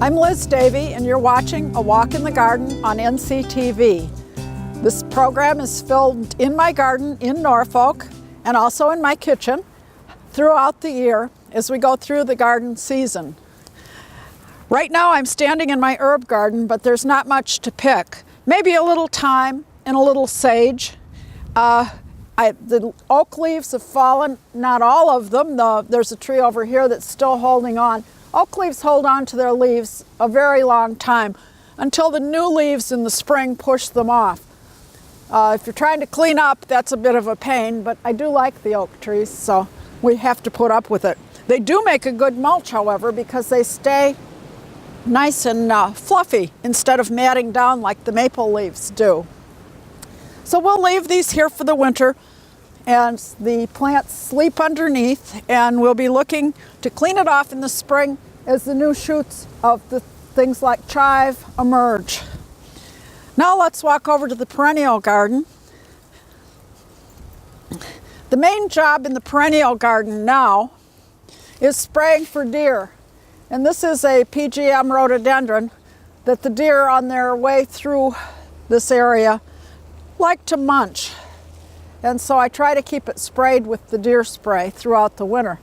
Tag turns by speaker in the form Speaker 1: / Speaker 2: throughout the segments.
Speaker 1: I'm Liz Davey, and you're watching A Walk in the Garden on NCTV. This program is filmed in my garden in Norfolk and also in my kitchen throughout the year as we go through the garden season. Right now I'm standing in my herb garden, but there's not much to pick. Maybe a little thyme and a little sage. The oak leaves have fallen, not all of them. There's a tree over here that's still holding on. Oak leaves hold on to their leaves a very long time until the new leaves in the spring push them off. If you're trying to clean up, that's a bit of a pain, but I do like the oak trees, so we have to put up with it. They do make a good mulch, however, because they stay nice and fluffy instead of matting down like the maple leaves do. So we'll leave these here for the winter, and the plants sleep underneath, and we'll be looking to clean it off in the spring as the new shoots of the things like chive emerge. Now let's walk over to the perennial garden. The main job in the perennial garden now is spraying for deer. And this is a PGM rhododendron that the deer on their way through this area like to munch. And so I try to keep it sprayed with the deer spray throughout the winter.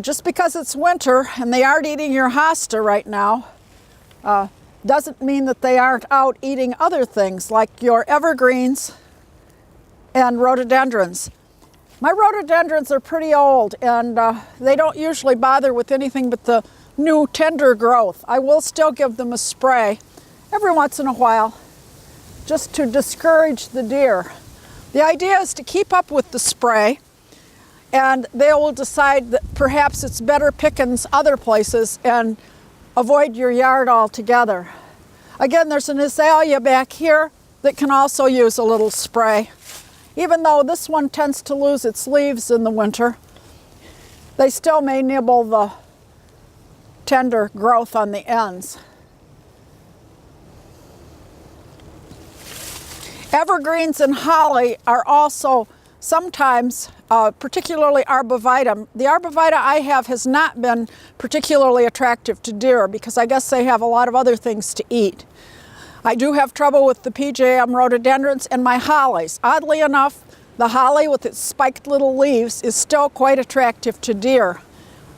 Speaker 1: Just because it's winter and they aren't eating your hosta right now, doesn't mean that they aren't out eating other things like your evergreens and rhododendrons. My rhododendrons are pretty old, and they don't usually bother with anything but the new tender growth. I will still give them a spray every once in a while just to discourage the deer. The idea is to keep up with the spray, and they will decide that perhaps it's better pickings other places and avoid your yard altogether. Again, there's an azalea back here that can also use a little spray. Even though this one tends to lose its leaves in the winter, they still may nibble the tender growth on the ends. Evergreens and holly are also sometimes, particularly arbovitum. The arbovitum I have has not been particularly attractive to deer because I guess they have a lot of other things to eat. I do have trouble with the PGM rhododendrons and my hollies. Oddly enough, the holly with its spiked little leaves is still quite attractive to deer.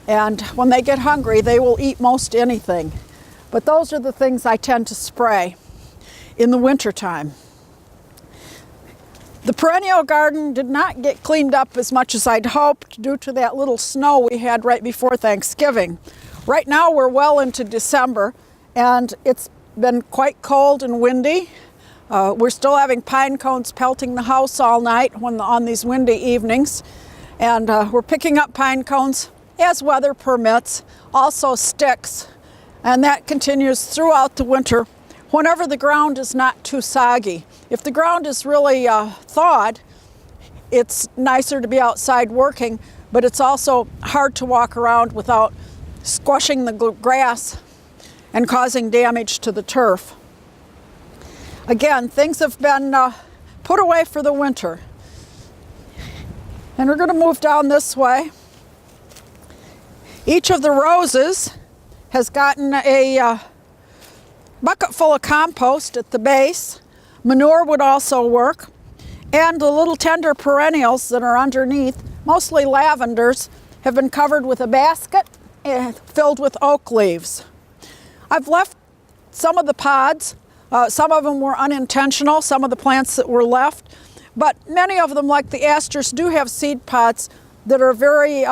Speaker 1: And when they get hungry, they will eat most anything. But those are the things I tend to spray in the wintertime. The perennial garden did not get cleaned up as much as I'd hoped due to that little snow we had right before Thanksgiving. Right now we're well into December, and it's been quite cold and windy. We're still having pine cones pelting the house all night on these windy evenings. And we're picking up pine cones as weather permits, also sticks. And that continues throughout the winter whenever the ground is not too soggy. If the ground is really thawed, it's nicer to be outside working, but it's also hard to walk around without squashing the grass and causing damage to the turf. Again, things have been put away for the winter. And we're going to move down this way. Each of the roses has gotten a bucket full of compost at the base. Manure would also work. And the little tender perennials that are underneath, mostly lavenders, have been covered with a basket filled with oak leaves. I've left some of the pods. Some of them were unintentional, some of the plants that were left. But many of them, like the asters, do have seed pods that are very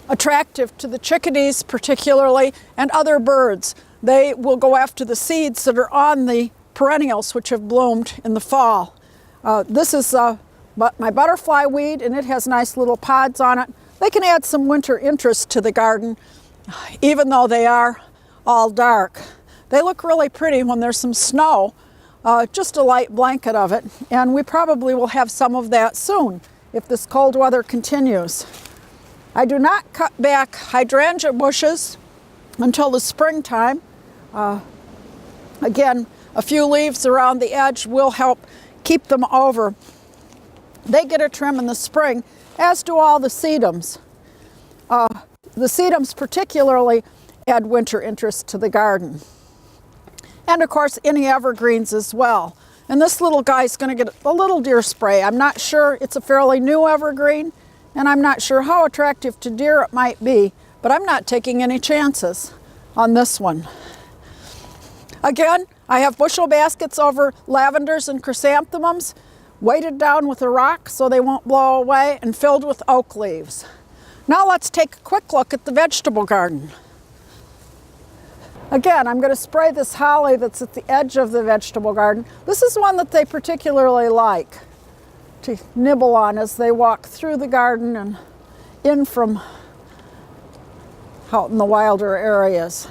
Speaker 1: attractive to the chickadees particularly, and other birds. They will go after the seeds that are on the perennials which have bloomed in the fall. This is my butterfly weed, and it has nice little pods on it. They can add some winter interest to the garden, even though they are all dark. They look really pretty when there's some snow, just a light blanket of it, and we probably will have some of that soon if this cold weather continues. I do not cut back hydrangea bushes until the springtime. Again, a few leaves around the edge will help keep them over. They get a trim in the spring, as do all the sedums. The sedums particularly add winter interest to the garden. And of course, any evergreens as well. And this little guy's going to get a little deer spray. I'm not sure, it's a fairly new evergreen, and I'm not sure how attractive to deer it might be, but I'm not taking any chances on this one. Again, I have bushel baskets over lavenders and chrysanthemums, weighted down with a rock so they won't blow away, and filled with oak leaves. Now let's take a quick look at the vegetable garden. Again, I'm going to spray this holly that's at the edge of the vegetable garden. This is one that they particularly like to nibble on as they walk through the garden and in from out in the wilder areas.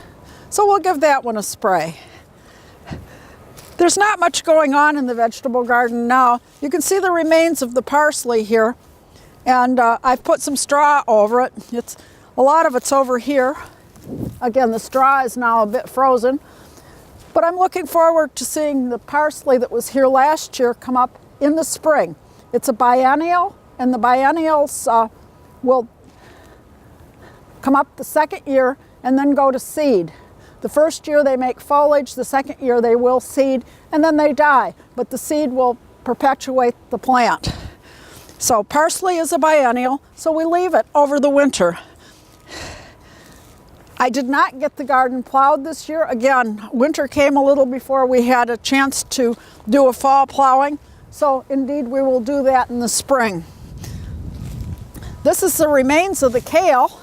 Speaker 1: So we'll give that one a spray. There's not much going on in the vegetable garden now. You can see the remains of the parsley here, and I've put some straw over it. A lot of it's over here. Again, the straw is now a bit frozen, but I'm looking forward to seeing the parsley that was here last year come up in the spring. It's a biennial, and the biennials will come up the second year and then go to seed. The first year they make foliage, the second year they will seed, and then they die, but the seed will perpetuate the plant. So parsley is a biennial, so we leave it over the winter. I did not get the garden plowed this year. Again, winter came a little before we had a chance to do a fall plowing, so indeed we will do that in the spring. This is the remains of the kale,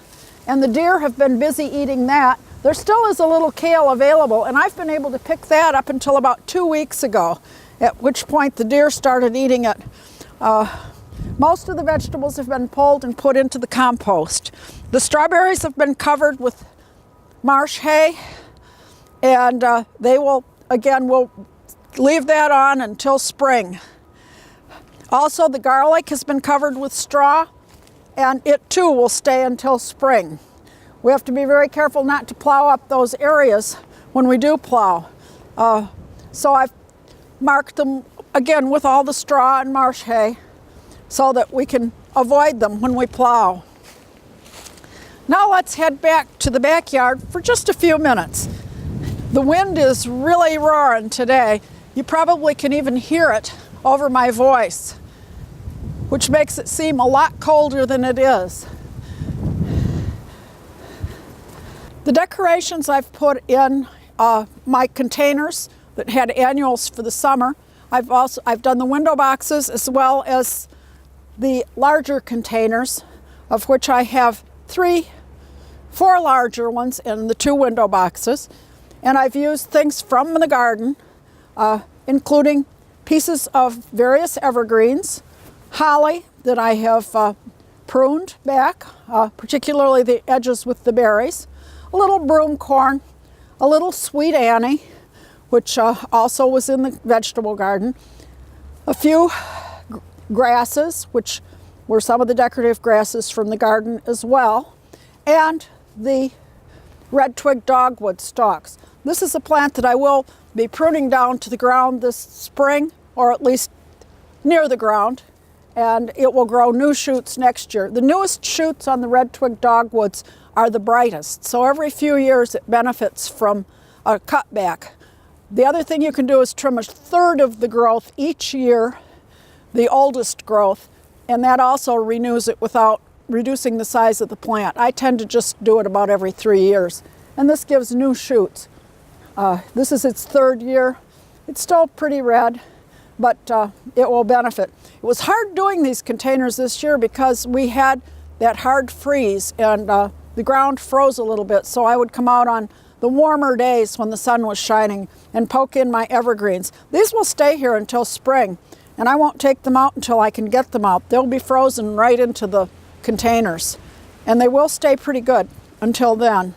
Speaker 1: and the deer have been busy eating that. There still is a little kale available, and I've been able to pick that up until about 2 weeks ago, at which point the deer started eating it. Most of the vegetables have been pulled and put into the compost. The strawberries have been covered with marsh hay, and they will, again, we'll leave that on until spring. Also, the garlic has been covered with straw, and it too will stay until spring. We have to be very careful not to plow up those areas when we do plow. So I've marked them again with all the straw and marsh hay so that we can avoid them when we plow. Now let's head back to the backyard for just a few minutes. The wind is really roaring today. You probably can even hear it over my voice, which makes it seem a lot colder than it is. The decorations I've put in my containers that had annuals for the summer. I've done the window boxes as well as the larger containers, of which I have 4 larger ones and the 2 window boxes. And I've used things from the garden, including pieces of various evergreens, holly that I have pruned back, particularly the edges with the berries, a little broomcorn, a little sweet Annie, which also was in the vegetable garden, a few grasses, which were some of the decorative grasses from the garden as well, and the red twig dogwood stalks. This is a plant that I will be pruning down to the ground this spring, or at least near the ground, and it will grow new shoots next year. The newest shoots on the red twig dogwoods are the brightest, so every few years it benefits from a cutback. The other thing you can do is trim 1/3 of the growth each year, the oldest growth, and that also renews it without reducing the size of the plant. I tend to just do it about every 3 years, and this gives new shoots. This is its 3rd year. It's still pretty red, but it will benefit. It was hard doing these containers this year because we had that hard freeze, and the ground froze a little bit, so I would come out on the warmer days when the sun was shining and poke in my evergreens. These will stay here until spring, and I won't take them out until I can get them out. They'll be frozen right into the containers, and they will stay pretty good until then.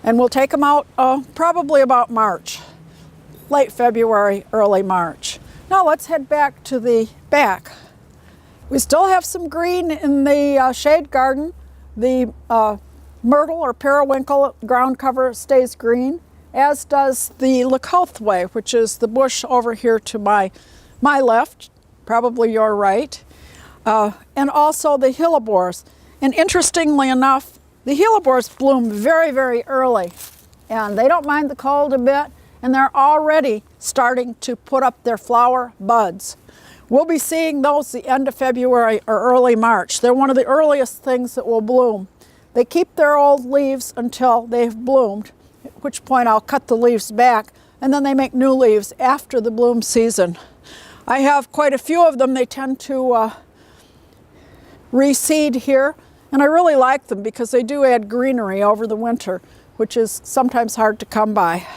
Speaker 1: And we'll take them out probably about March, late February, early March. Now let's head back to the back. We still have some green in the shade garden. The myrtle or periwinkle ground cover stays green, as does the leucothway, which is the bush over here to my left, probably your right, and also the hellebores. And interestingly enough, The hellebores bloom very, very early, and they don't mind the cold a bit, and they're already starting to put up their flower buds. We'll be seeing those the end of February or early March. They're one of the earliest things that will bloom. They keep their old leaves until they've bloomed, at which point I'll cut the leaves back, and then they make new leaves after the bloom season. I have quite a few of them. They tend to reseed here, and I really like them because they do add greenery over the winter, which is sometimes hard to come by.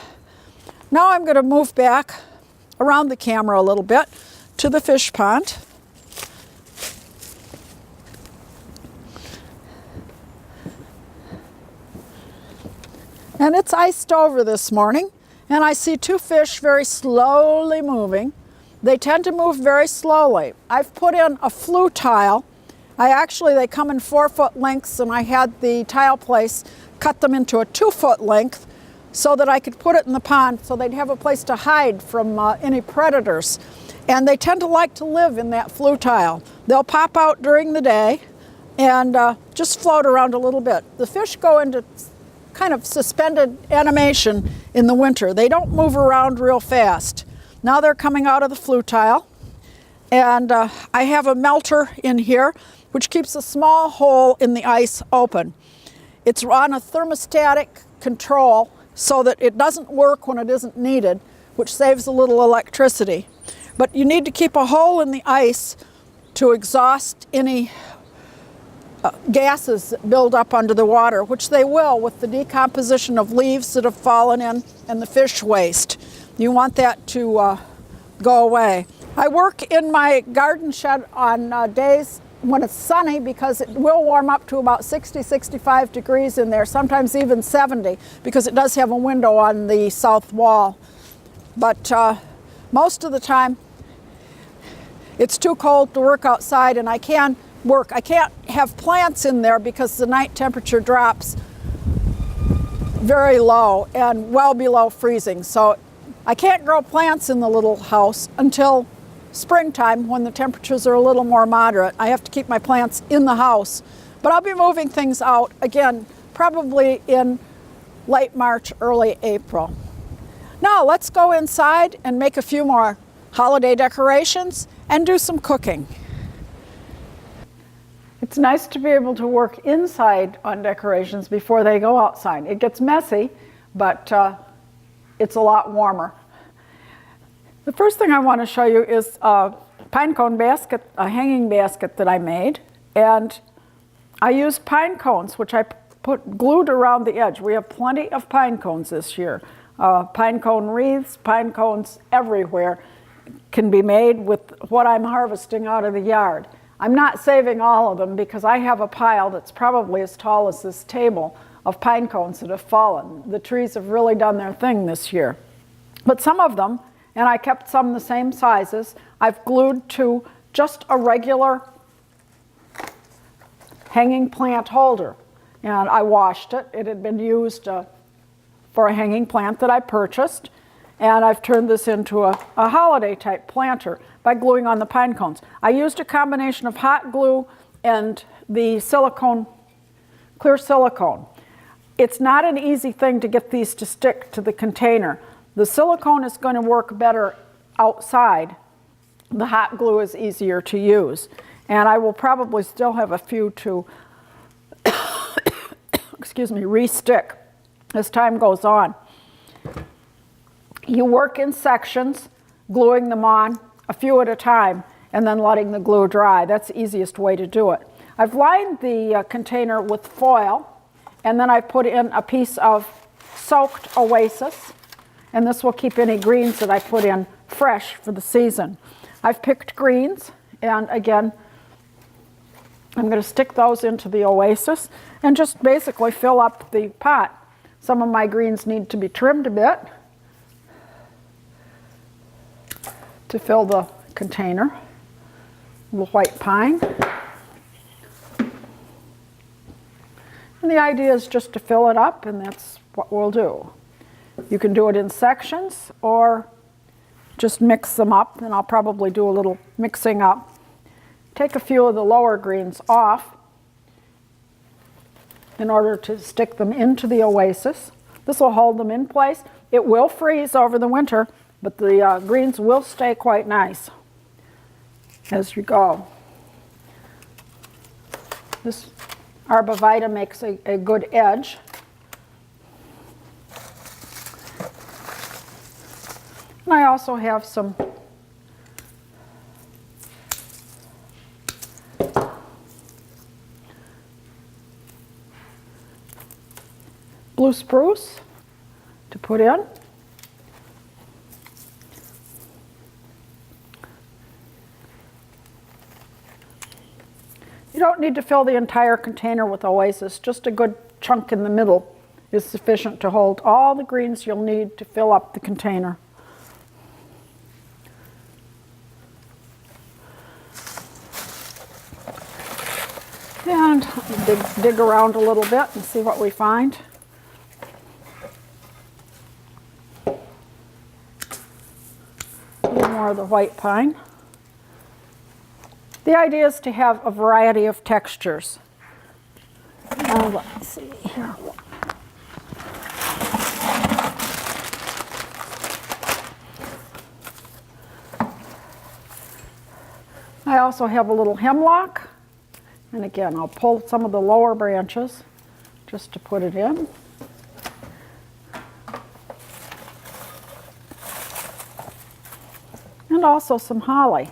Speaker 1: Now I'm going to move back around the camera a little bit to the fish pond. And it's iced over this morning, and I see two fish very slowly moving. They tend to move very slowly. I've put in a flue tile. They come in 4-foot lengths, and I had the tile place cut them into a 2-foot length so that I could put it in the pond so they'd have a place to hide from any predators. And they tend to like to live in that flue tile. They'll pop out during the day and just float around a little bit. The fish go into kind of suspended animation in the winter. They don't move around real fast. Now they're coming out of the flue tile, and I have a melter in here which keeps a small hole in the ice open. It's on a thermostatic control so that it doesn't work when it isn't needed, which saves a little electricity. But you need to keep a hole in the ice to exhaust any gases that build up under the water, which they will with the decomposition of leaves that have fallen in and the fish waste. You want that to go away. I work in my garden shed on days when it's sunny because it will warm up to about 60, 65 degrees in there, sometimes even 70, because it does have a window on the south wall. But most of the time, it's too cold to work outside, and I can't have plants in there because the night temperature drops very low and well below freezing. So I can't grow plants in the little house until springtime when the temperatures are a little more moderate. I have to keep my plants in the house. But I'll be moving things out again, probably in late March, early April. Now let's go inside and make a few more holiday decorations and do some cooking. It's nice to be able to work inside on decorations before they go outside. It gets messy, but it's a lot warmer. The first thing I want to show you is a pinecone basket, a hanging basket that I made. And I used pine cones, which I put glued around the edge. We have plenty of pine cones this year. Pinecone wreaths, pine cones everywhere can be made with what I'm harvesting out of the yard. I'm not saving all of them because I have a pile that's probably as tall as this table of pine cones that have fallen. The trees have really done their thing this year. But some of them, and I kept some the same sizes, I've glued to just a regular hanging plant holder. And I washed it. It had been used for a hanging plant that I purchased. And I've turned this into a holiday type planter by gluing on the pine cones. I used a combination of hot glue and the silicone, clear silicone. It's not an easy thing to get these to stick to the container. The silicone is going to work better outside. The hot glue is easier to use. And I will probably still have a few to, excuse me, re-stick as time goes on. You work in sections, gluing them on a few at a time, and then letting the glue dry. That's the easiest way to do it. I've lined the container with foil, and then I put in a piece of soaked oasis, and this will keep any greens that I put in fresh for the season. I've picked greens, and again, I'm going to stick those into the oasis and just basically fill up the pot. Some of my greens need to be trimmed a bit to fill the container. A little white pine. And the idea is just to fill it up, and that's what we'll do. You can do it in sections or just mix them up, and I'll probably do a little mixing up. Take a few of the lower greens off in order to stick them into the oasis. This will hold them in place. It will freeze over the winter, but the greens will stay quite nice as you go. This Arbavita makes a good edge. And I also have some blue spruce to put in. You don't need to fill the entire container with oasis. Just a good chunk in the middle is sufficient to hold all the greens you'll need to fill up the container. And dig around a little bit and see what we find. A little more of the white pine. The idea is to have a variety of textures. Now let's see here. I also have a little hemlock. And again, I'll pull some of the lower branches just to put it in. And also some holly.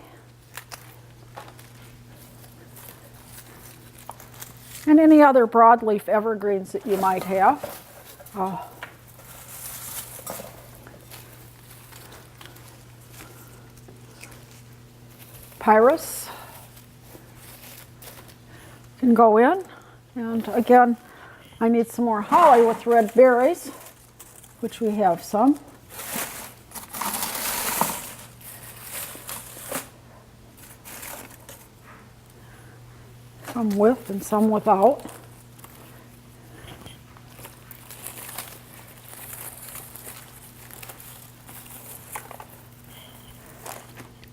Speaker 1: And any other broadleaf evergreens that you might have. Pyrus can go in. And again, I need some more holly with red berries, which we have some. Some with and some without.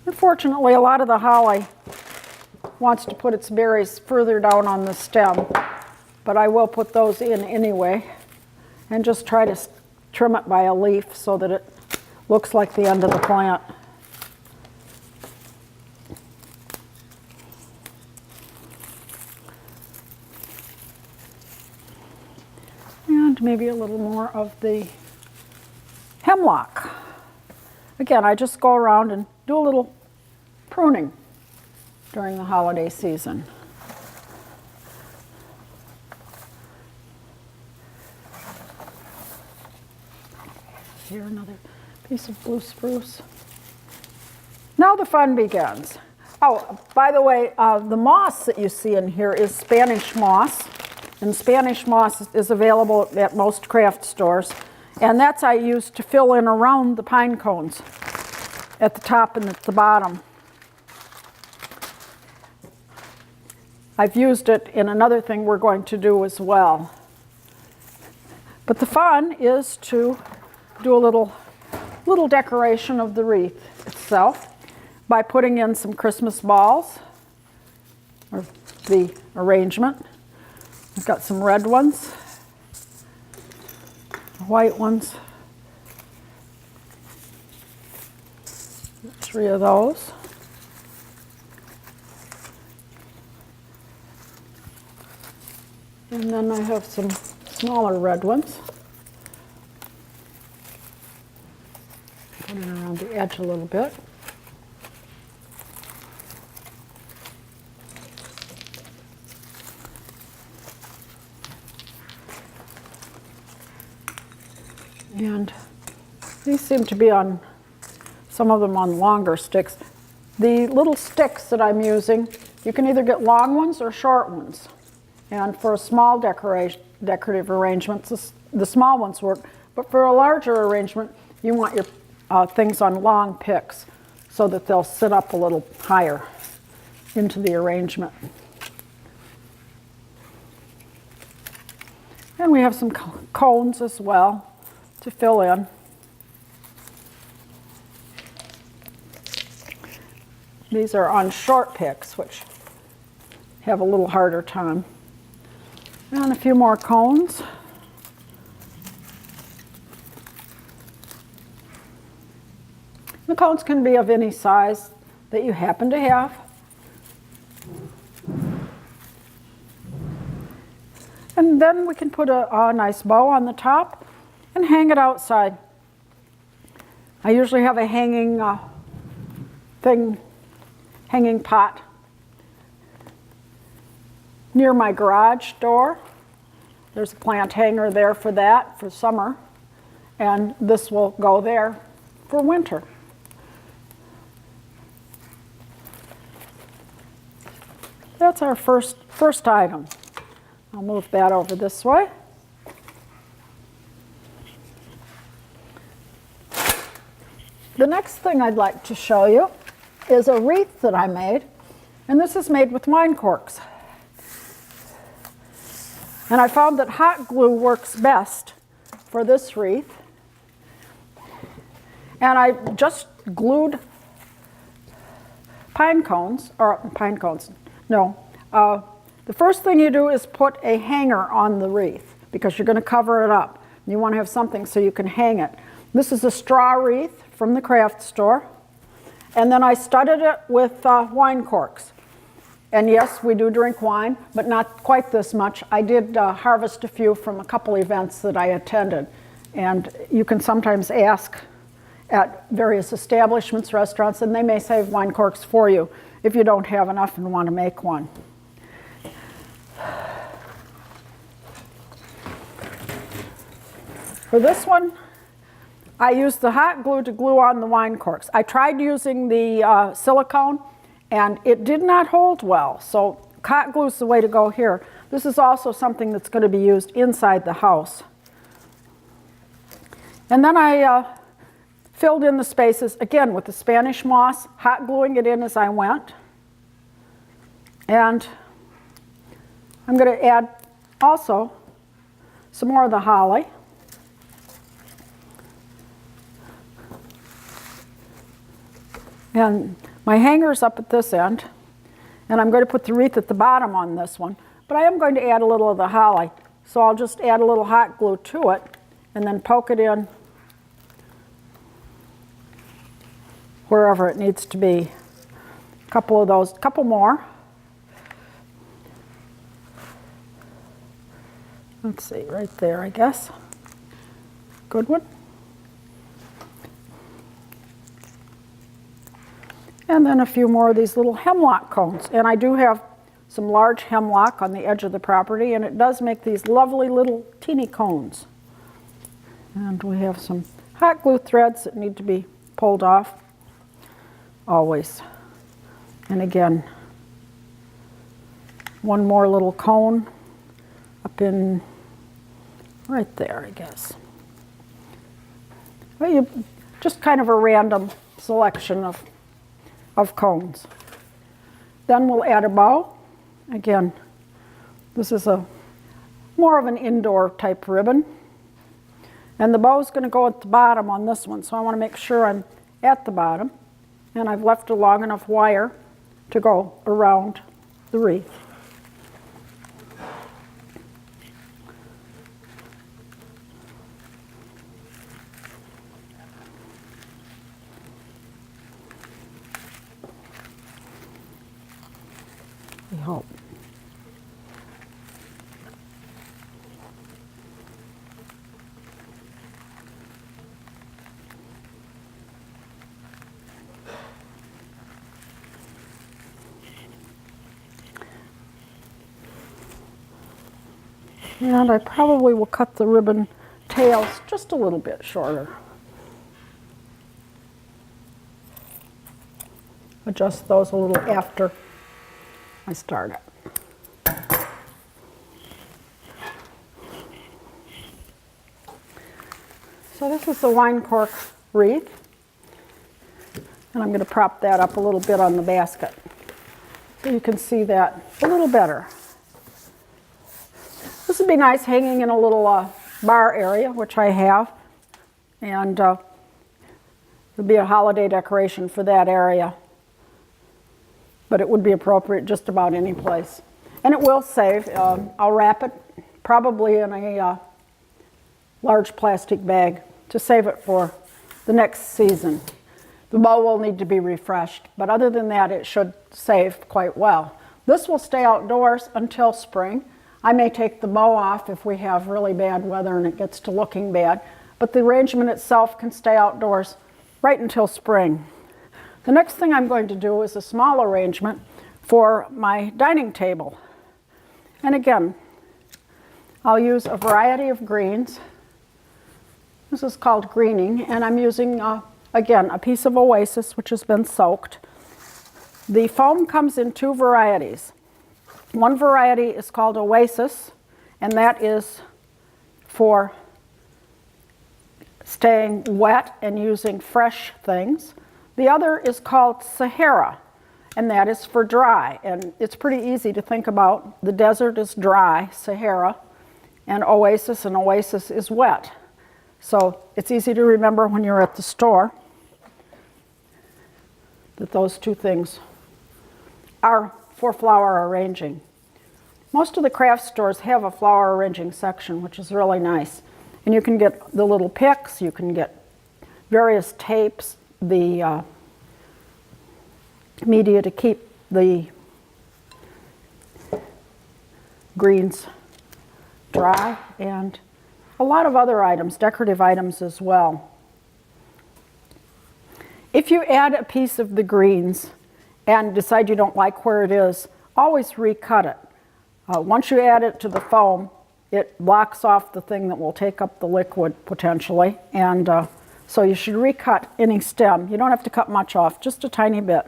Speaker 1: Unfortunately, a lot of the holly wants to put its berries further down on the stem, but I will put those in anyway and just try to trim it by a leaf so that it looks like the end of the plant. And maybe a little more of the hemlock. Again, I just go around and do a little pruning during the holiday season. Here, another piece of blue spruce. Now the fun begins. Oh, by the way, the moss that you see in here is Spanish moss. And Spanish moss is available at most craft stores. And that's I use to fill in around the pine cones at the top and at the bottom. I've used it in another thing we're going to do as well. But the fun is to do a little decoration of the wreath itself by putting in some Christmas balls, or the arrangement. I've got some red ones, white ones, 3 of those. And then I have some smaller red ones. Put it around the edge a little bit. And these seem to be on, some of them on longer sticks. The little sticks that I'm using, you can either get long ones or short ones. And for a small decorative arrangements, the small ones work. But for a larger arrangement, you want your things on long picks so that they'll sit up a little higher into the arrangement. And we have some cones as well to fill in. These are on short picks, which have a little harder time. And a few more cones. The cones can be of any size that you happen to have. And then we can put a nice bow on the top and hang it outside. I usually have a hanging hanging pot near my garage door. There's a plant hanger there for that for summer, and this will go there for winter. That's our first item. I'll move that over this way. The next thing I'd like to show you is a wreath that I made, and this is made with wine corks. And I found that hot glue works best for this wreath. And I just glued pine cones. The first thing you do is put a hanger on the wreath because you're going to cover it up. You want to have something so you can hang it. This is a straw wreath from the craft store. And then I studded it with wine corks. And yes, we do drink wine, but not quite this much. I did harvest a few from a couple events that I attended. And you can sometimes ask at various establishments, restaurants, and they may save wine corks for you if you don't have enough and want to make one. For this one, I used the hot glue to glue on the wine corks. I tried using the silicone, and it did not hold well, so hot glue is the way to go here. This is also something that's going to be used inside the house. And then I filled in the spaces, again, with the Spanish moss, hot gluing it in as I went. And I'm going to add also some more of the holly. And my hanger's up at this end, and I'm going to put the wreath at the bottom on this one. But I am going to add a little of the holly, so I'll just add a little hot glue to it and then poke it in wherever it needs to be. A couple of those, couple more. Let's see, right there, I guess. Good one. And then a few more of these little hemlock cones. And I do have some large hemlock on the edge of the property, and it does make these lovely little teeny cones. And we have some hot glue threads that need to be pulled off, always. And again, one more little cone up in right there, I guess. Well, you just kind of a random selection of cones. Then we'll add a bow. Again, this is more of an indoor type ribbon. And the bow is going to go at the bottom on this one, so I want to make sure I'm at the bottom. And I've left a long enough wire to go around the wreath. I hope. And I probably will cut the ribbon tails just a little bit shorter. Adjust those a little after I start it. So this is the wine cork wreath, and I'm going to prop that up a little bit on the basket so you can see that a little better. This would be nice hanging in a little bar area, which I have, and there'll be a holiday decoration for that area. But it would be appropriate just about any place. And it will save. I'll wrap it probably in a large plastic bag to save it for the next season. The bowl will need to be refreshed, but other than that, it should save quite well. This will stay outdoors until spring. I may take the bow off if we have really bad weather and it gets to looking bad, but the arrangement itself can stay outdoors right until spring. The next thing I'm going to do is a small arrangement for my dining table. And again, I'll use a variety of greens. This is called greening, and I'm using, again, a piece of Oasis, which has been soaked. The foam comes in two varieties. One variety is called Oasis, and that is for staying wet and using fresh things. The other is called Sahara, and that is for dry. And it's pretty easy to think about. The desert is dry, Sahara, and Oasis is wet. So it's easy to remember when you're at the store that those two things are for flower arranging. Most of the craft stores have a flower arranging section, which is really nice. And you can get the little picks, you can get various tapes, the media to keep the greens dry, and a lot of other items, decorative items as well. If you add a piece of the greens and decide you don't like where it is, always recut it. Once you add it to the foam, it blocks off the thing that will take up the liquid potentially, and so you should recut any stem. You don't have to cut much off, just a tiny bit.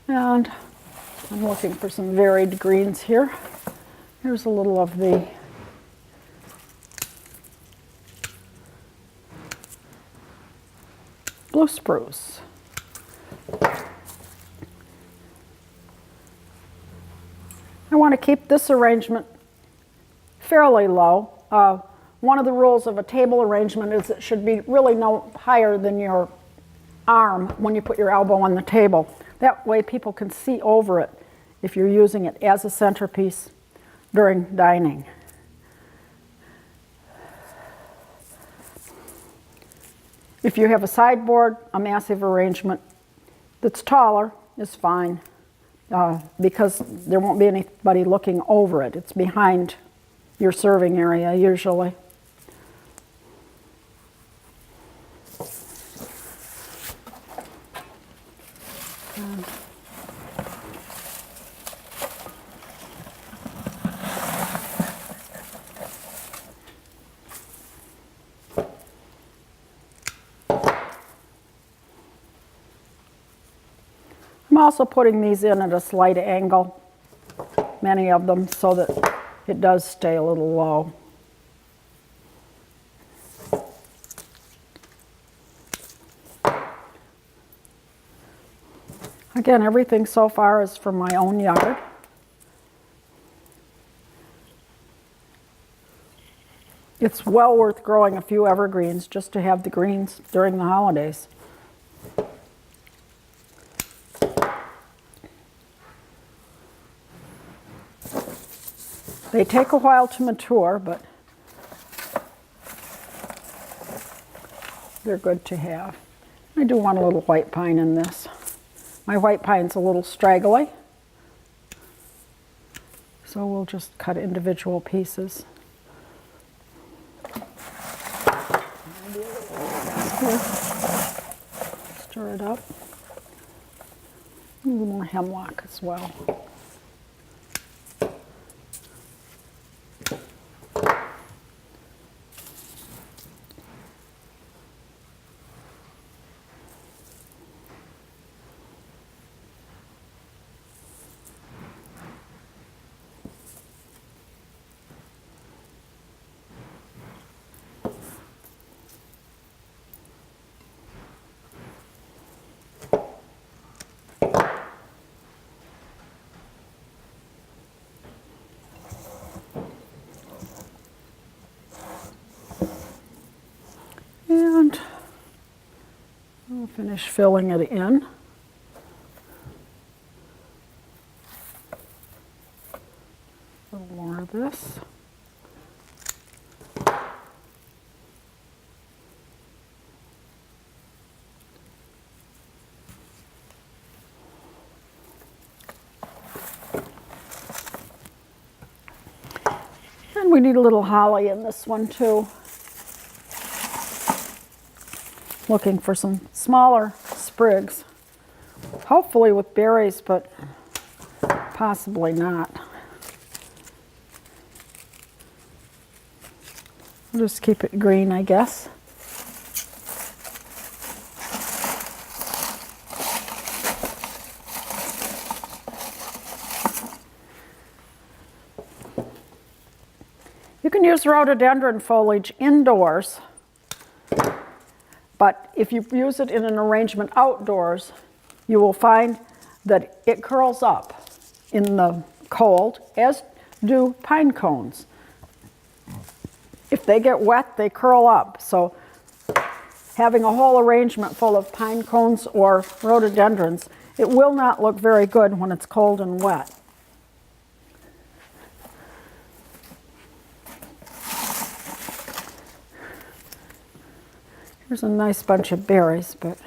Speaker 1: And I'm looking for some varied greens here. Here's a little of the blue spruce. I want to keep this arrangement fairly low. One of the rules of a table arrangement is it should be really no higher than your arm when you put your elbow on the table. That way people can see over it if you're using it as a centerpiece during dining. If you have a sideboard, a massive arrangement that's taller is fine, because there won't be anybody looking over it. It's behind your serving area usually. I'm also putting these in at a slight angle, many of them, so that it does stay a little low. Again, everything so far is from my own yard. It's well worth growing a few evergreens just to have the greens during the holidays. They take a while to mature, but they're good to have. I do want a little white pine in this. My white pine's a little straggly, so we'll just cut individual pieces. Stir it up. A little more hemlock as well. And I'll finish filling it in. A little more of this. And we need a little holly in this one too. Looking for some smaller sprigs, hopefully with berries, but possibly not. We'll just keep it green, I guess. You can use rhododendron foliage indoors, but if you use it in an arrangement outdoors, you will find that it curls up in the cold, as do pine cones. If they get wet, they curl up. So having a whole arrangement full of pine cones or rhododendrons, it will not look very good when it's cold and wet. Here's a nice bunch of berries, but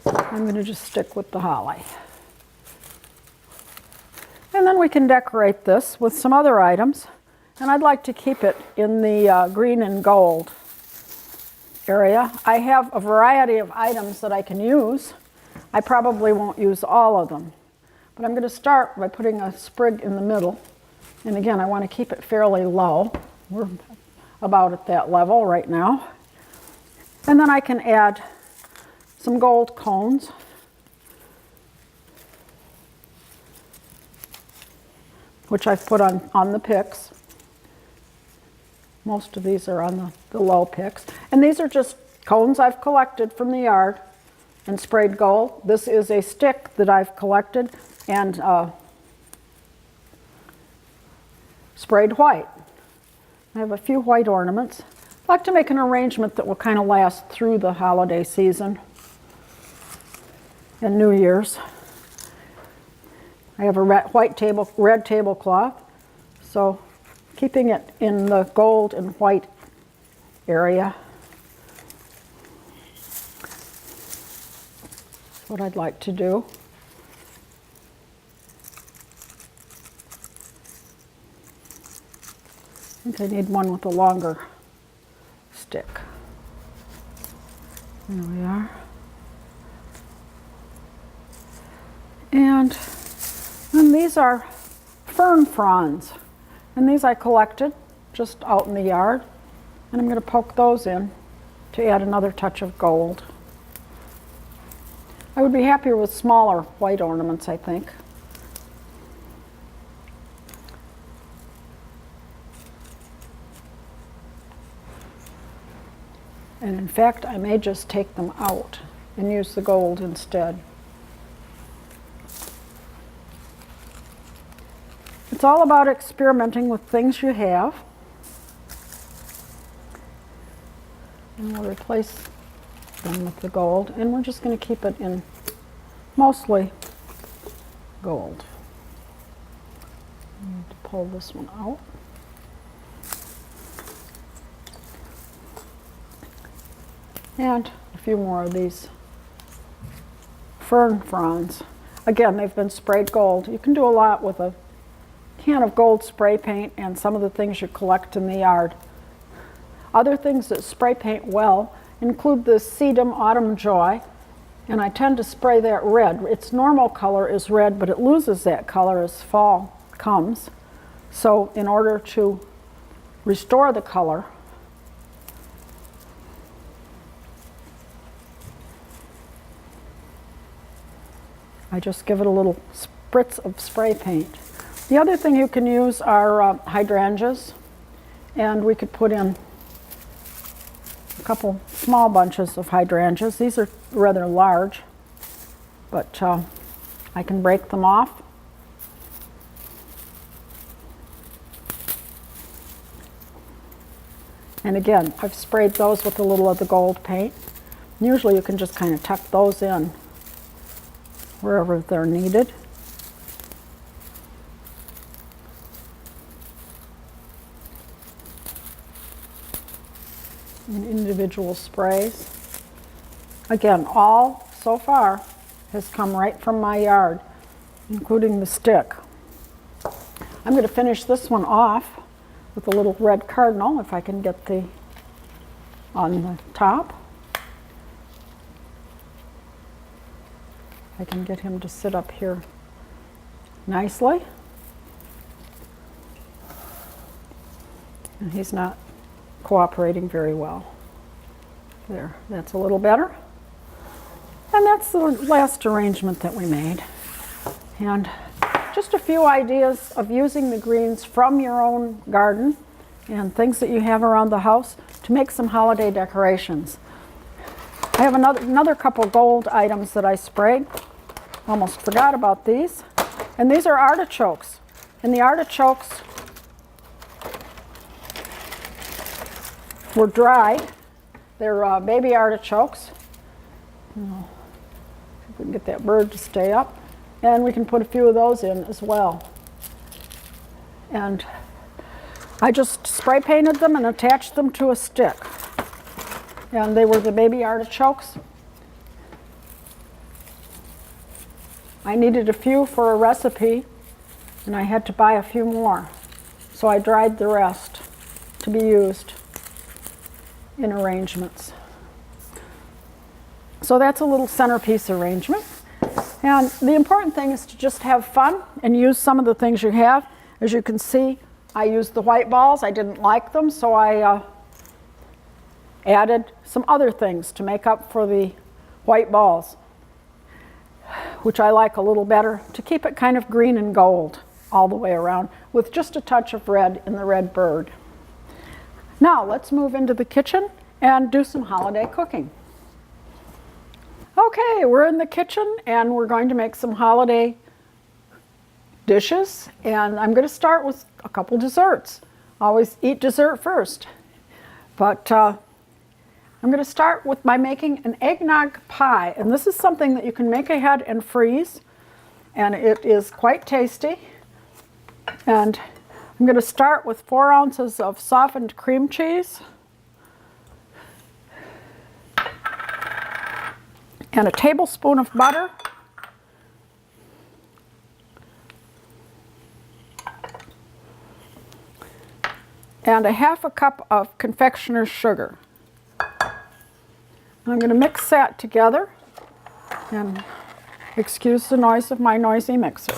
Speaker 1: I'm going to just stick with the holly. And then we can decorate this with some other items. And I'd like to keep it in the green and gold area. I have a variety of items that I can use. I probably won't use all of them. But I'm going to start by putting a sprig in the middle. And again, I want to keep it fairly low. We're about at that level right now. And then I can add some gold cones. Which I've put on the picks. Most of these are on the low picks. And these are just cones I've collected from the yard and sprayed gold. This is a stick that I've collected and sprayed white. I have a few white ornaments. I'd like to make an arrangement that will kind of last through the holiday season and New Year's. I have a red tablecloth, so keeping it in the gold and white area. That's what I'd like to do. I think I need one with a longer stick. There we are. And these are fern fronds. And these I collected just out in the yard. And I'm going to poke those in to add another touch of gold. I would be happier with smaller white ornaments, I think. And in fact, I may just take them out and use the gold instead. It's all about experimenting with things you have. And we'll replace them with the gold. And we're just going to keep it in mostly gold. I need to pull this one out. And a few more of these fern fronds. Again, they've been sprayed gold. You can do a lot with a can of gold spray paint and some of the things you collect in the yard. Other things that spray paint well include the Sedum Autumn Joy, and I tend to spray that red. Its normal color is red, but it loses that color as fall comes. So in order to restore the color, I just give it a little spritz of spray paint. The other thing you can use are hydrangeas, and we could put in a couple small bunches of hydrangeas. These are rather large, but I can break them off. And again, I've sprayed those with a little of the gold paint. Usually you can just kind of tuck those in wherever they're needed. in individual sprays. Again, all so far has come right from my yard, including the stick. I'm going to finish this one off with a little red cardinal, if I can get the on the top. I can get him to sit up here nicely. And he's not cooperating very well. There, that's a little better. And that's the last arrangement that we made. And just a few ideas of using the greens from your own garden and things that you have around the house to make some holiday decorations. I have another couple gold items that I sprayed. Almost forgot about these. And these are artichokes. And the artichokes were dried. They're baby artichokes. If we can get that bird to stay up. And we can put a few of those in as well. And I just spray painted them and attached them to a stick. And they were the baby artichokes. I needed a few for a recipe, and I had to buy a few more. So I dried the rest to be used in arrangements. So that's a little centerpiece arrangement. And the important thing is to just have fun and use some of the things you have. As you can see, I used the white balls. I didn't like them, so I added some other things to make up for the white balls, which I like a little better, to keep it kind of green and gold all the way around, with just a touch of red in the red bird. Now let's move into the kitchen and do some holiday cooking. Okay, we're in the kitchen and we're going to make some holiday dishes, and I'm going to start with a couple desserts. Always eat dessert first, but I'm going to start by making an eggnog pie, and this is something that you can make ahead and freeze, and it is quite tasty. And I'm going to start with 4 ounces of softened cream cheese and a tablespoon of butter, and a half a cup of confectioner's sugar. I'm going to mix that together, and excuse the noise of my noisy mixer.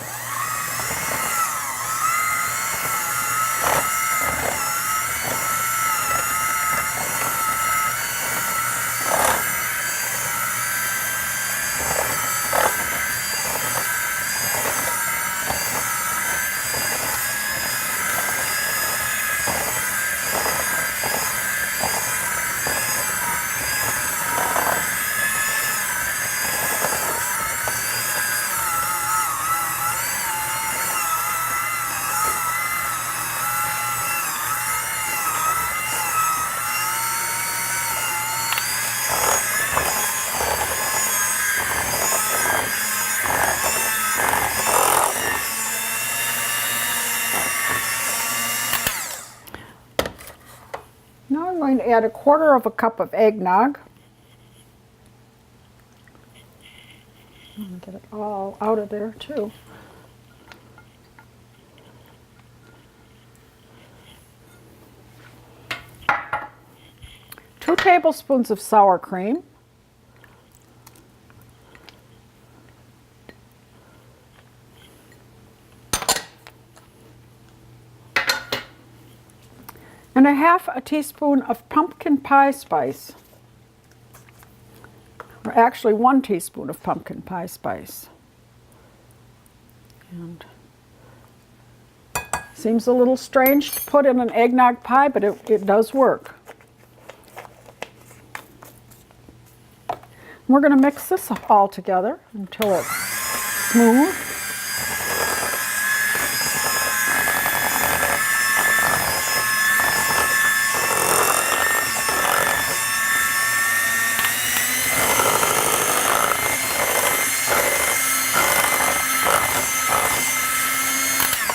Speaker 1: Now I'm going to add a 1/4 cup of eggnog. Get it all out of there too. Two tablespoons of sour cream. And a 1/2 teaspoon of pumpkin pie spice, or actually 1 teaspoon of pumpkin pie spice. And seems a little strange to put in an eggnog pie, but it does work. We're going to mix this all together until it's smooth.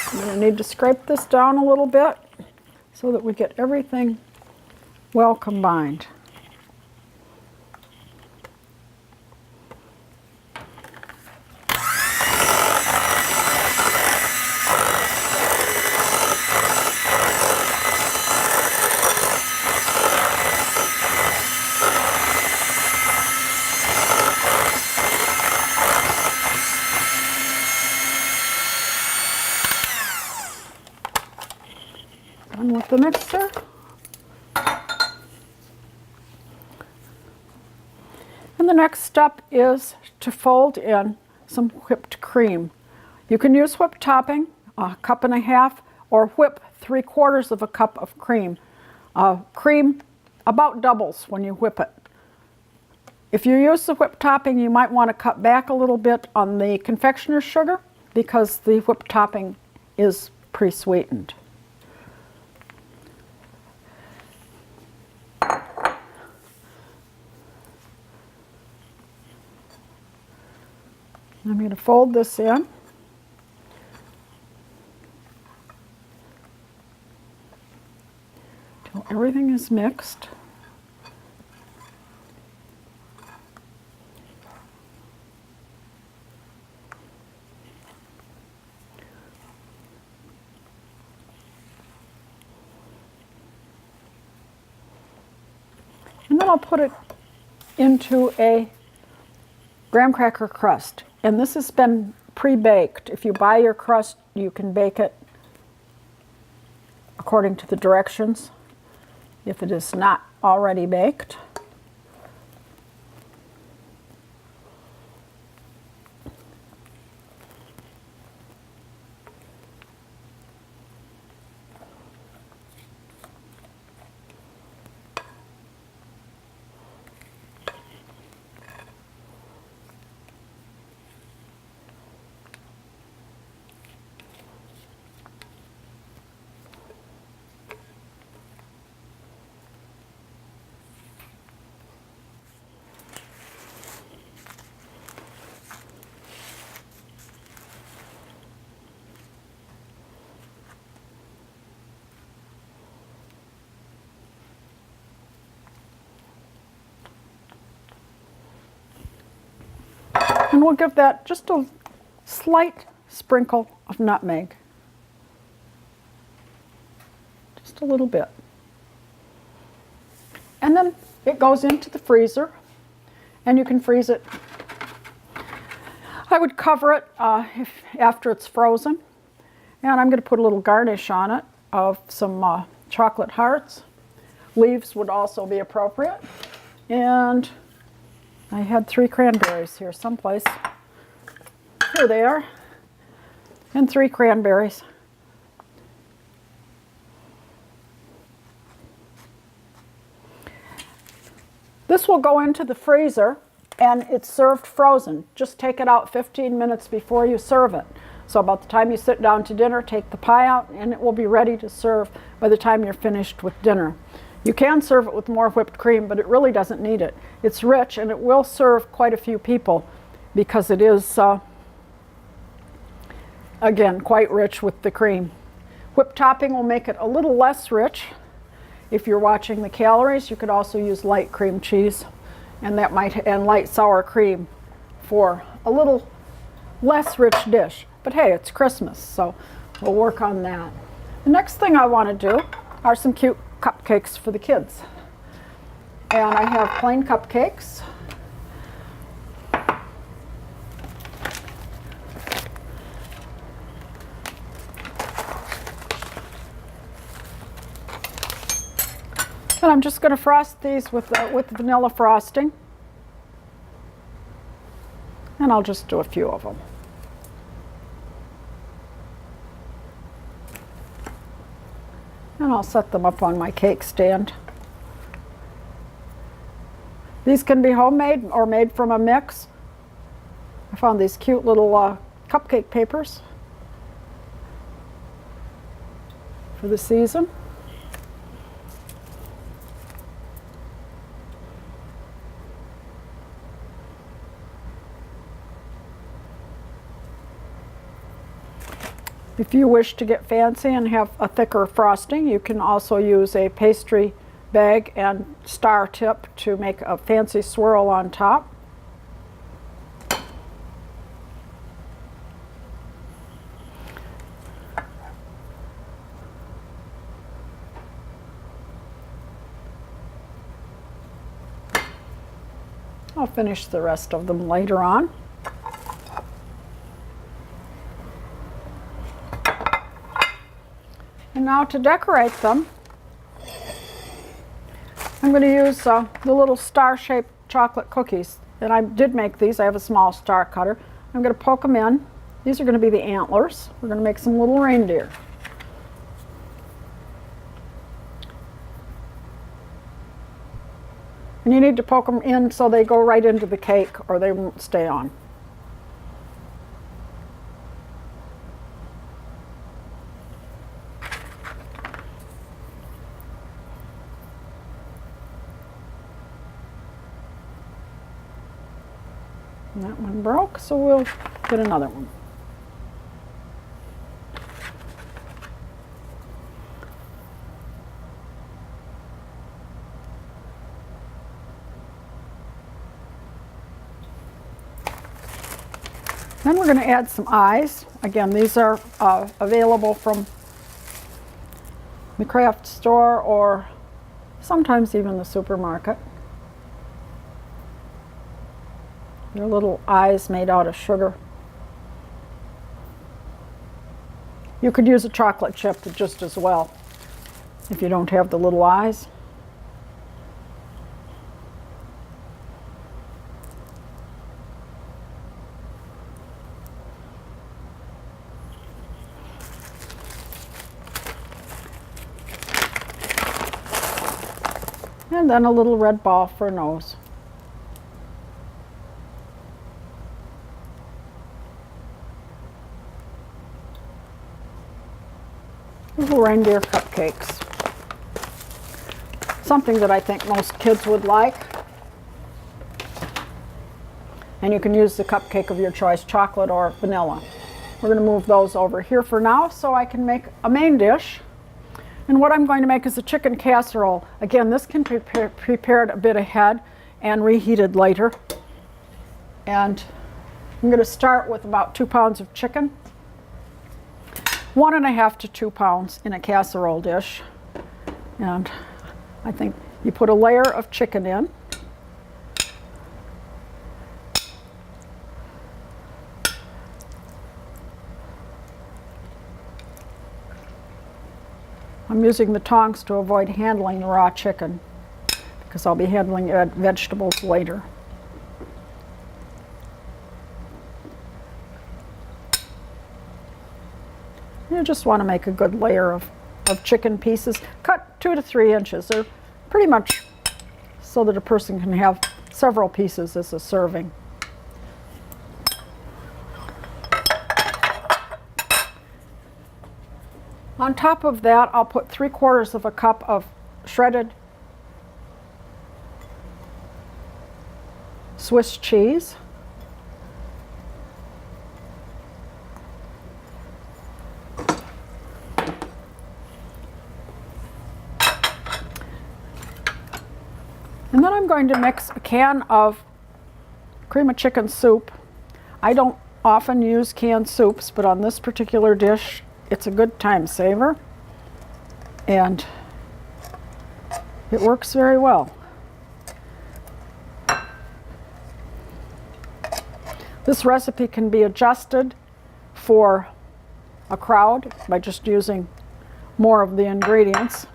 Speaker 1: I'm going to need to scrape this down a little bit so that we get everything well combined. Done with the mixer. And the next step is to fold in some whipped cream. You can use whipped topping, 1.5 cups, or whip 3/4 of a cup of cream. Cream about doubles when you whip it. If you use the whipped topping, you might want to cut back a little bit on the confectioner's sugar because the whipped topping is pre-sweetened. I'm going to fold this in. Till everything is mixed. And then I'll put it into a graham cracker crust. And this has been pre-baked. If you buy your crust, you can bake it according to the directions if it is not already baked. And we'll give that just a slight sprinkle of nutmeg. Just a little bit. And then it goes into the freezer, and you can freeze it. I would cover it after it's frozen. And I'm going to put a little garnish on it of some chocolate hearts. Leaves would also be appropriate. And I had 3 cranberries here someplace. Here they are. And 3 cranberries. This will go into the freezer and it's served frozen. Just take it out 15 minutes before you serve it. So about the time you sit down to dinner, take the pie out and it will be ready to serve by the time you're finished with dinner. You can serve it with more whipped cream, but it really doesn't need it. It's rich and it will serve quite a few people because it is, again, quite rich with the cream. Whipped topping will make it a little less rich. If you're watching the calories, you could also use light cream cheese and light sour cream for a little less rich dish. But hey, it's Christmas, so we'll work on that. The next thing I want to do are some cute cupcakes for the kids. And I have plain cupcakes. And I'm just going to frost these with vanilla frosting. And I'll just do a few of them. And I'll set them up on my cake stand. These can be homemade or made from a mix. I found these cute little cupcake papers for the season. If you wish to get fancy and have a thicker frosting, you can also use a pastry bag and star tip to make a fancy swirl on top. I'll finish the rest of them later on. And now to decorate them, I'm going to use the little star-shaped chocolate cookies. And I did make these. I have a small star cutter. I'm going to poke them in. These are going to be the antlers. We're going to make some little reindeer. And you need to poke them in so they go right into the cake or they won't stay on. And that one broke, so we'll get another one. Then we're going to add some eyes. Again, these are available from the craft store or sometimes even the supermarket. They're little eyes made out of sugar. You could use a chocolate chip just as well if you don't have the little eyes. And then a little red ball for a nose. Little reindeer cupcakes. Something that I think most kids would like. And you can use the cupcake of your choice, chocolate or vanilla. We're going to move those over here for now so I can make a main dish. And what I'm going to make is a chicken casserole. Again, this can be prepared a bit ahead and reheated later. And I'm going to start with about 2 pounds of chicken. 1.5 to 2 pounds in a casserole dish. And I think you put a layer of chicken in. I'm using the tongs to avoid handling the raw chicken because I'll be handling vegetables later. You just want to make a good layer of chicken pieces. Cut 2 to 3 inches. They're pretty much so that a person can have several pieces as a serving. On top of that, I'll put 3/4 of a cup of shredded Swiss cheese. And then I'm going to mix a can of cream of chicken soup. I don't often use canned soups, but on this particular dish, it's a good time saver. And it works very well. This recipe can be adjusted for a crowd by just using more of the ingredients.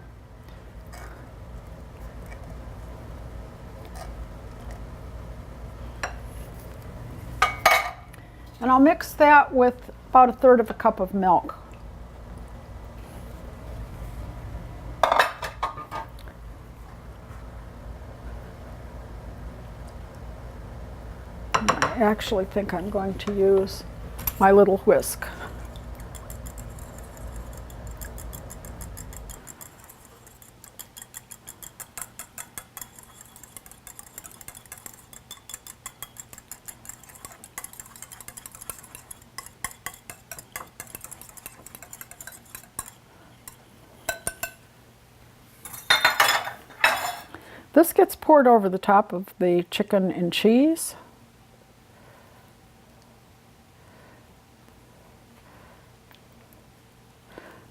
Speaker 1: And I'll mix that with about 1/3 of a cup of milk. I actually think I'm going to use my little whisk. This gets poured over the top of the chicken and cheese.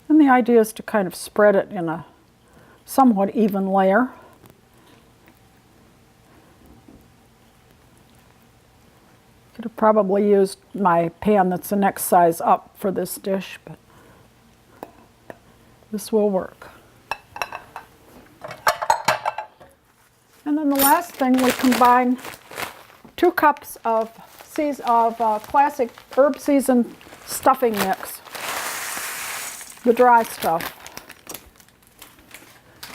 Speaker 1: And the idea is to kind of spread it in a somewhat even layer. Could have probably used my pan that's the next size up for this dish, but this will work. And then the last thing, we combine 2 cups of classic herb seasoned stuffing mix, the dry stuff.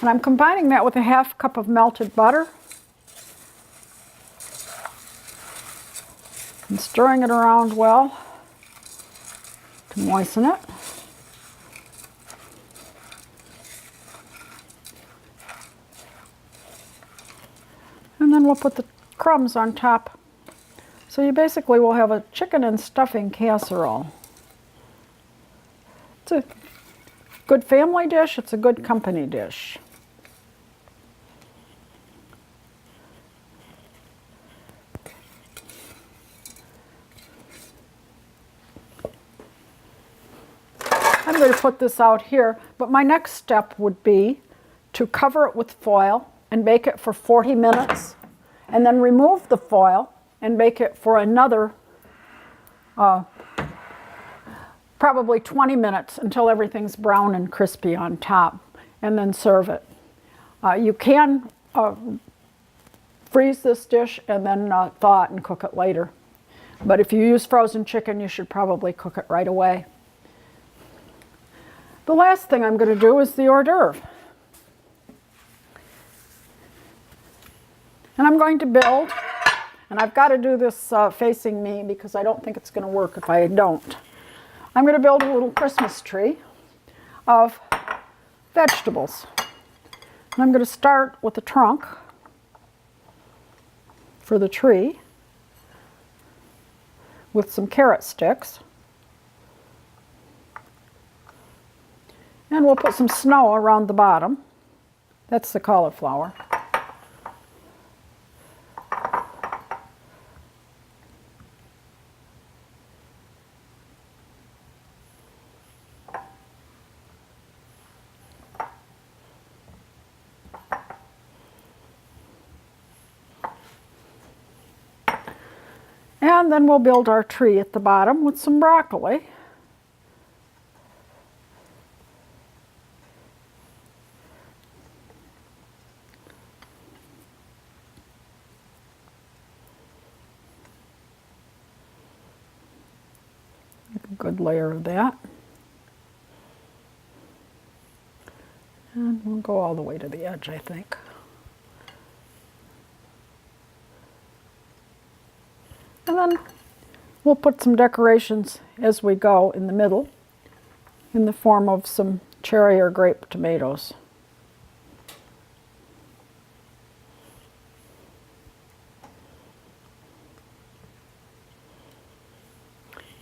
Speaker 1: And I'm combining that with a 1/2 cup of melted butter and stirring it around well to moisten it. And then we'll put the crumbs on top. So you basically will have a chicken and stuffing casserole. It's a good family dish, it's a good company dish. I'm going to put this out here, but my next step would be to cover it with foil and bake it for 40 minutes, and then remove the foil and bake it for another probably 20 minutes until everything's brown and crispy on top, and then serve it. You can freeze this dish and then thaw it and cook it later. But if you use frozen chicken, you should probably cook it right away. The last thing I'm going to do is the hors d'oeuvre. And I'm going to build, and I've got to do this facing me because I don't think it's going to work if I don't. I'm going to build a little Christmas tree of vegetables. And I'm going to start with the trunk for the tree with some carrot sticks. And we'll put some snow around the bottom. That's the cauliflower. And then we'll build our tree at the bottom with some broccoli. A good layer of that. And we'll go all the way to the edge, I think. And then we'll put some decorations as we go in the middle in the form of some cherry or grape tomatoes.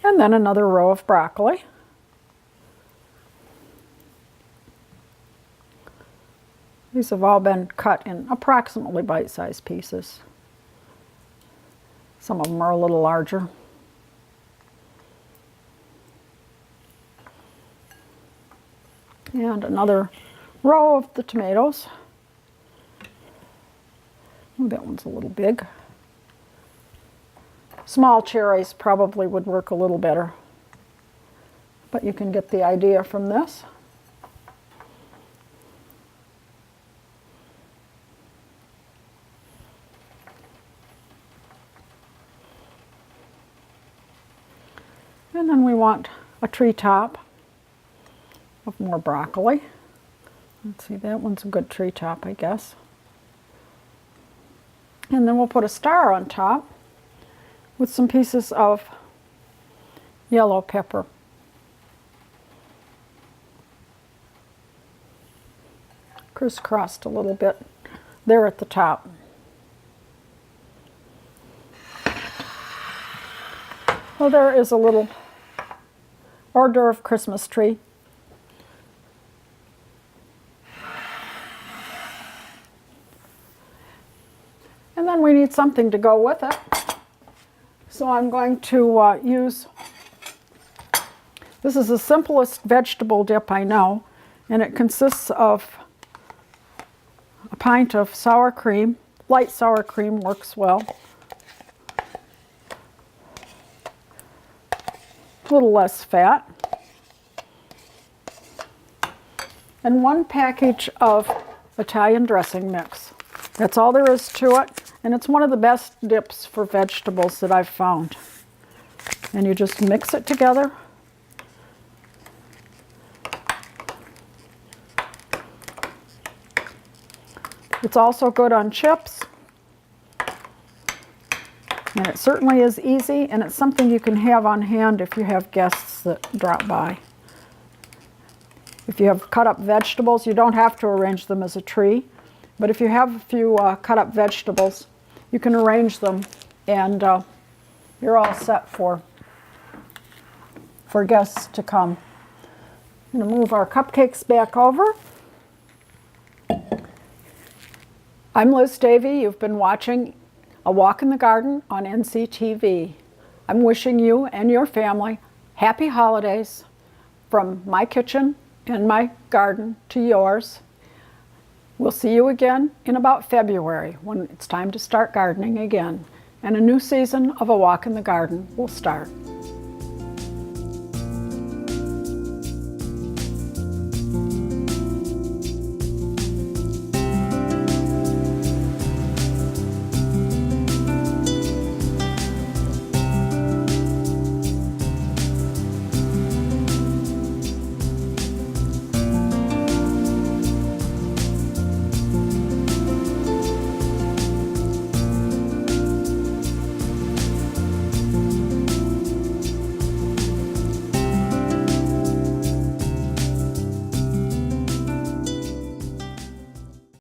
Speaker 1: And then another row of broccoli. These have all been cut in approximately bite-sized pieces. Some of them are a little larger. And another row of the tomatoes. Ooh, that one's a little big. Small cherries probably would work a little better, but you can get the idea from this. And then we want a treetop of more broccoli. Let's see, that one's a good treetop, I guess. And then we'll put a star on top with some pieces of yellow pepper. Crisscrossed a little bit there at the top. Well, there is a little hors d'oeuvre Christmas tree. And then we need something to go with it. So I'm going to use, this is the simplest vegetable dip I know, and it consists of a pint of sour cream. Light sour cream works well. A little less fat. And 1 package of Italian dressing mix. That's all there is to it, and it's one of the best dips for vegetables that I've found. And you just mix it together. It's also good on chips, and it certainly is easy, and it's something you can have on hand if you have guests that drop by. If you have cut up vegetables, you don't have to arrange them as a tree, but if you have a few cut up vegetables, you can arrange them, and you're all set for guests to come. I'm going to move our cupcakes back over. I'm Liz Davey. You've been watching A Walk in the Garden on NCTV. I'm wishing you and your family happy holidays from my kitchen and my garden to yours. We'll see you again in about February when it's time to start gardening again, and a new season of A Walk in the Garden will start.